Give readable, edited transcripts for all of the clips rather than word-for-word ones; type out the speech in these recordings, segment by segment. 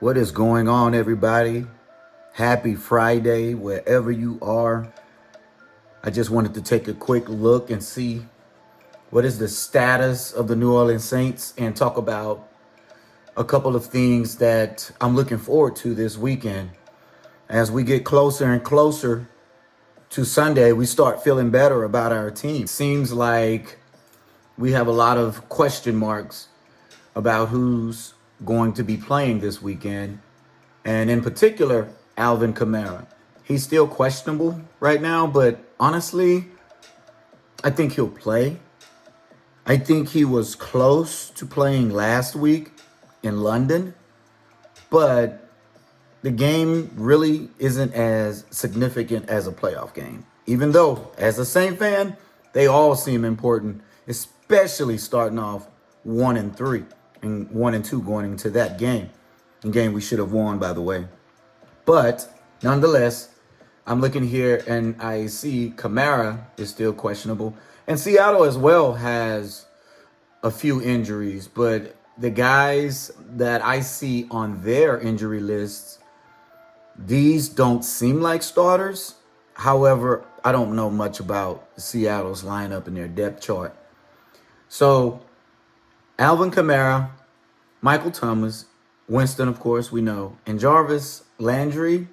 What is going on, everybody? Happy Friday, wherever you are. I just wanted to take a quick look and see what is the status of the New Orleans Saints and talk about a couple of things that I'm looking forward to this weekend. As we get closer and closer to Sunday, we start feeling better about our team. Seems like we have a lot of question marks about who's going to be playing this weekend. And in particular, Alvin Kamara. He's still questionable right now, but honestly, I think he'll play. I think he was close to playing last week in London, but the game really isn't as significant as a playoff game. Even though, as a Saint fan, they all seem important, especially starting off 1-3 and 1-2 going into that game. A game we should have won, by the way. But nonetheless, I'm looking here and I see Kamara is still questionable. And Seattle as well has a few injuries. But the guys that I see on their injury lists, these don't seem like starters. However, I don't know much about Seattle's lineup and their depth chart. So Alvin Kamara, Michael Thomas, Winston, of course, we know, and Jarvis Landry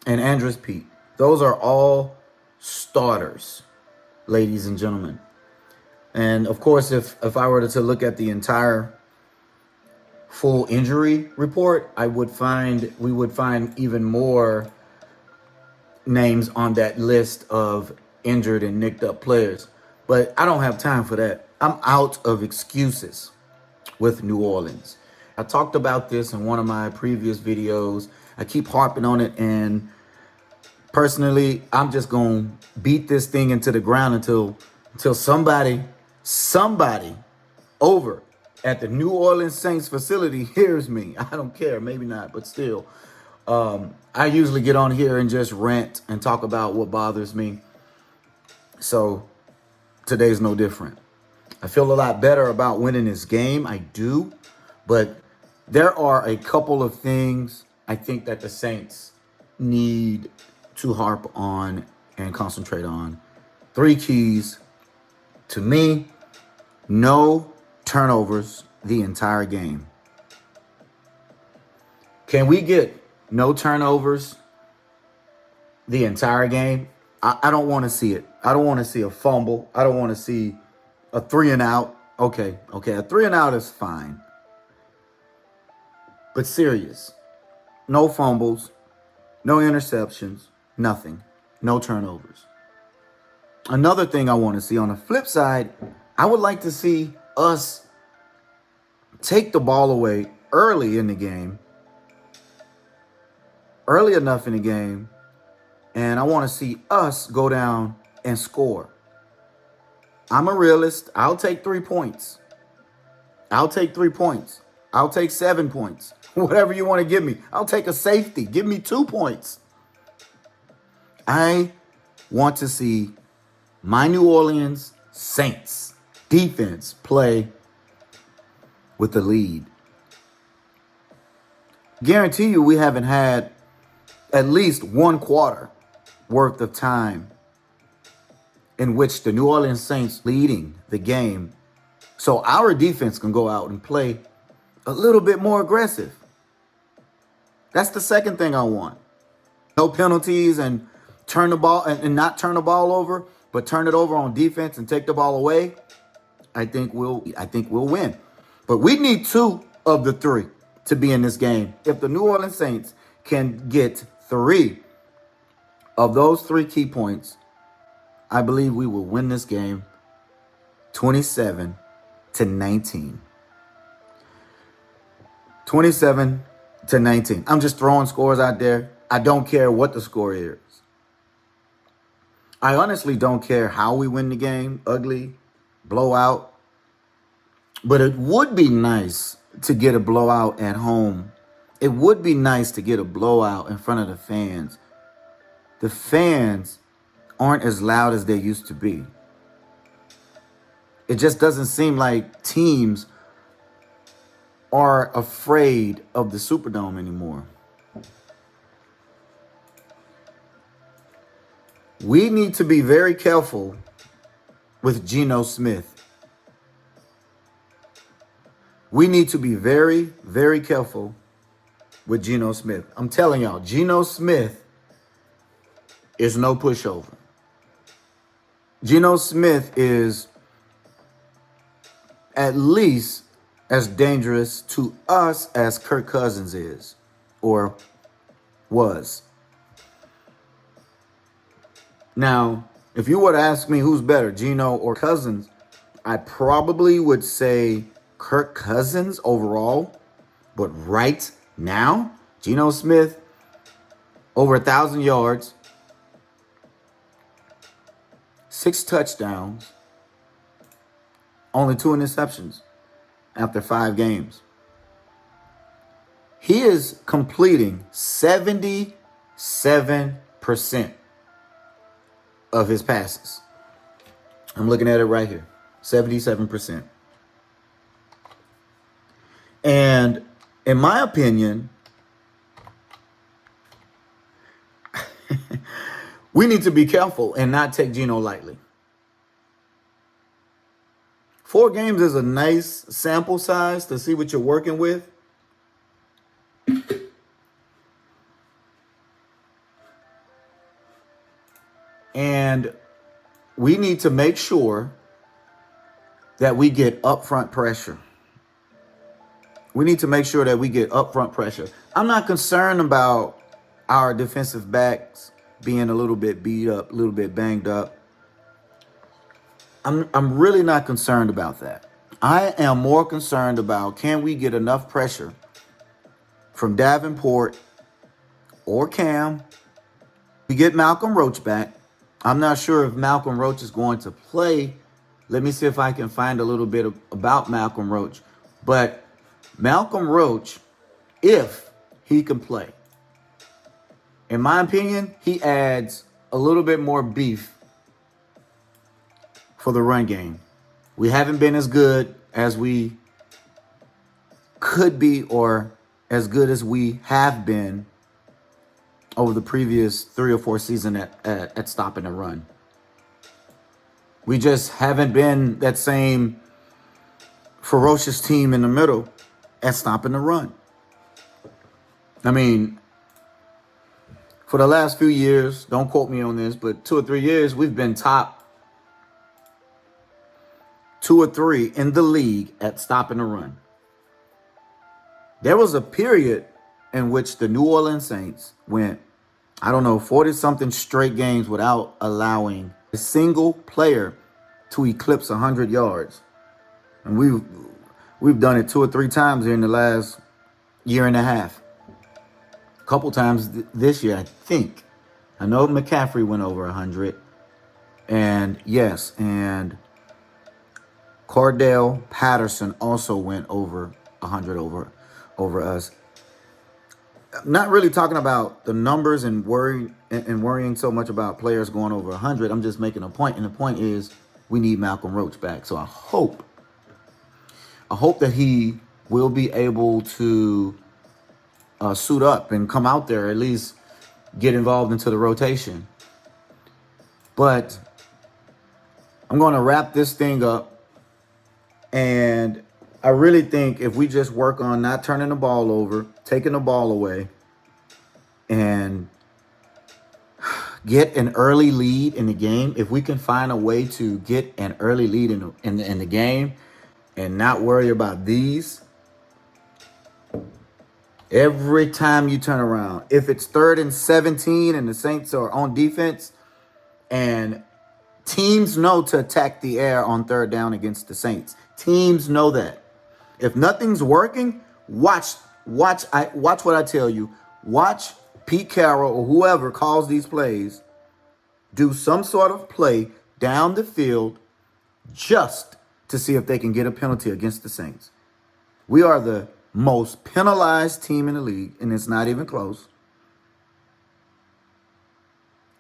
and Andres Pete. Those are all starters, ladies and gentlemen. And of course, if I were to look at the entire full injury report, we would find even more names on that list of injured and nicked up players. But I don't have time for that. I'm out of excuses with New Orleans. I talked about this in one of my previous videos. I keep harping on it, and personally, I'm just going to beat this thing into the ground until somebody over at the New Orleans Saints facility hears me. I don't care, maybe not, but still. I usually get on here and just rant and talk about what bothers me. So today's no different. I feel a lot better about winning this game. I do. But there are a couple of things I think that the Saints need to harp on and concentrate on. 3 keys. To me, no turnovers the entire game. Can we get no turnovers the entire game? I don't want to see it. I don't want to see a fumble. I don't want to see a 3 and out. Okay, a 3 and out is fine. But serious. No fumbles, no interceptions, nothing. No turnovers. Another thing I want to see on the flip side, I would like to see us take the ball away early in the game. Early enough in the game. And I want to see us go down and score. I'm a realist. I'll take 3 points. I'll take 3 points. I'll take 7 points. Whatever you want to give me. I'll take a safety. Give me 2 points. I want to see my New Orleans Saints defense play with the lead. Guarantee you we haven't had at least 1 quarter worth of time in which the New Orleans Saints leading the game. So our defense can go out and play a little bit more aggressive. That's the second thing I want. No penalties and turn the ball and not turn the ball over, but turn it over on defense and take the ball away. I think we'll win. But we need 2 of the 3 to be in this game. If the New Orleans Saints can get 3 of those 3 key points, I believe we will win this game 27-19. 27-19. I'm just throwing scores out there. I don't care what the score is. I honestly don't care how we win the game. Ugly, blowout. But it would be nice to get a blowout at home. It would be nice to get a blowout in front of the fans. The fans aren't as loud as they used to be. It just doesn't seem like teams are afraid of the Superdome anymore. We need to be very careful with Geno Smith. We need to be very, very careful with Geno Smith. I'm telling y'all, Geno Smith is no pushover. Geno Smith is at least as dangerous to us as Kirk Cousins is or was. Now, if you were to ask me who's better, Geno or Cousins, I probably would say Kirk Cousins overall. But right now, Geno Smith, over 1,000 yards, 6 touchdowns, only 2 interceptions after 5 games. He is completing 77% of his passes. I'm looking at it right here. 77%. And in my opinion, we need to be careful and not take Geno lightly. 4 games is a nice sample size to see what you're working with. And we need to make sure that we get upfront pressure. We need to make sure that we get upfront pressure. I'm not concerned about our defensive backs being a little bit beat up, a little bit banged up. I'm really not concerned about that. I am more concerned about, can we get enough pressure from Davenport or Cam? We get Malcolm Roach back. I'm not sure if Malcolm Roach is going to play. Let me see if I can find a little bit about Malcolm Roach. But Malcolm Roach, if he can play, in my opinion, he adds a little bit more beef for the run game. We haven't been as good as we could be or as good as we have been over the previous 3 or 4 seasons at stopping the run. We just haven't been that same ferocious team in the middle at stopping the run. I mean, for the last few years, don't quote me on this, but 2 or 3 years, we've been top 2 or 3 in the league at stopping the run. There was a period in which the New Orleans Saints went, 40-something straight games without allowing a single player to eclipse 100 yards. And we've done it 2 or 3 times here in the last year and a half. A couple times this year, I think. I know McCaffrey went over 100. And yes, and Cordell Patterson also went over 100 over us. I'm not really talking about the numbers and worrying so much about players going over 100. I'm just making a point, and the point is we need Malcolm Roach back. So I hope that he will be able to suit up and come out there, at least get involved into the rotation. But I'm going to wrap this thing up, and I really think if we just work on not turning the ball over, taking the ball away, and get an early lead in the game, if we can find a way to get an early lead in the game and not worry about these, every time you turn around, if it's 3rd and 17 and the Saints are on defense, and teams know to attack the air on 3rd down against the Saints. Teams know that. If nothing's working, watch what I tell you. Watch Pete Carroll or whoever calls these plays do some sort of play down the field just to see if they can get a penalty against the Saints. We are the most penalized team in the league, and it's not even close.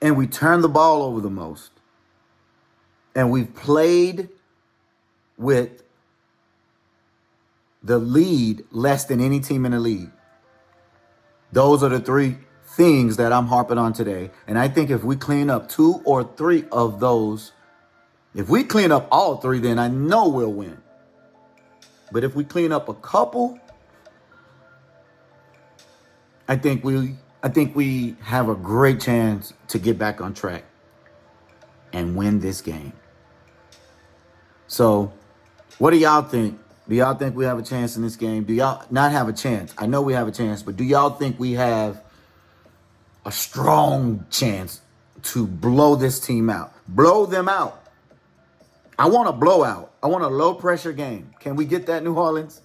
And we turn the ball over the most. And we've played with the lead less than any team in the league. Those are the three things that I'm harping on today. And I think if we clean up 2 or 3 of those, if we clean up all 3, then I know we'll win. But if we clean up a couple, I think we have a great chance to get back on track and win this game. So, what do y'all think? Do y'all think we have a chance in this game? Do y'all not have a chance? I know we have a chance, but do y'all think we have a strong chance to blow this team out? Blow them out. I want a blowout. I want a low pressure game. Can we get that, New Orleans?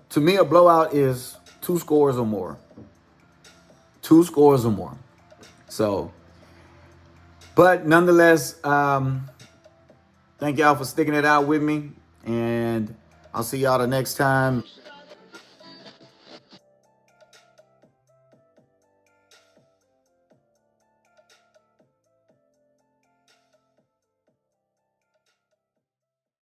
To me, a blowout is 2 scores or more. 2 scores or more. So, but nonetheless, thank y'all for sticking it out with me. And I'll see y'all the next time.